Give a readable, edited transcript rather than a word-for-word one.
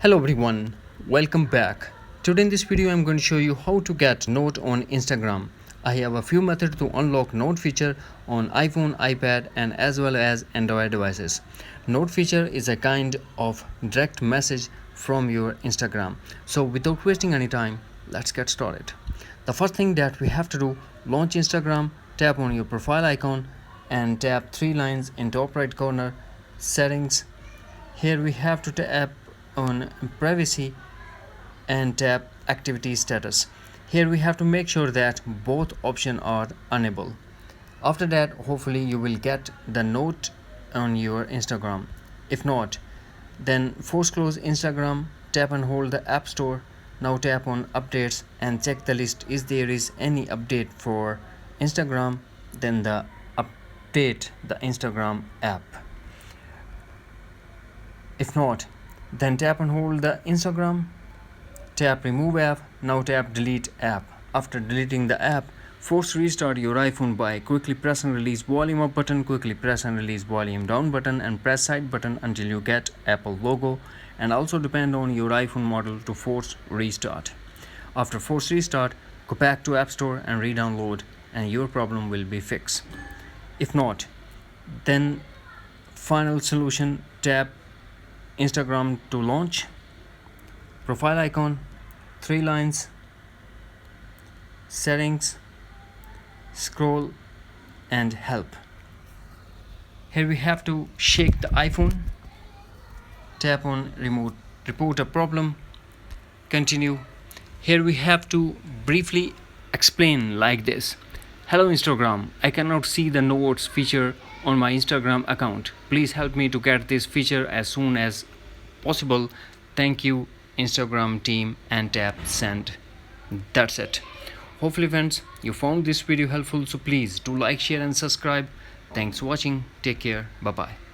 Hello everyone, welcome back. Today in this video I'm going to show you how to get note on Instagram. I have a few methods to unlock note feature on iPhone, iPad and as well as Android devices. Note feature is a kind of direct message from your Instagram. So without wasting any time, let's get started. The first thing that we have to do, launch Instagram, tap on your profile icon and tap three lines in top right corner, settings. Here we have to tap on privacy and tap activity status. Here we have to make sure that both options are enabled. After that, hopefully you will get the note on your Instagram. If not, then force close Instagram, tap and hold the app store. Now tap on updates and check the list is there is any update for Instagram, then update the Instagram app. If not, then tap and hold the Instagram, tap remove app, now tap delete app. After deleting the app, force restart your iPhone by quickly press and release volume up button, quickly press and release volume down button and press side button until you get Apple logo, and also depend on your iPhone model to force restart. After force restart, go back to App Store and re-download and your problem will be fixed. If not, then final solution, tap Instagram to launch, profile icon, three lines, settings, scroll and help. Here we have to shake the iPhone, tap on report a problem, continue. Here we have to briefly explain like this. Hello Instagram, I cannot see the notes feature on my Instagram account. Please help me to get this feature as soon as possible. Thank you Instagram team, and tap send. That's it. Hopefully friends, you found this video helpful, so please do like, share and subscribe. Thanks for watching. Take care. Bye bye.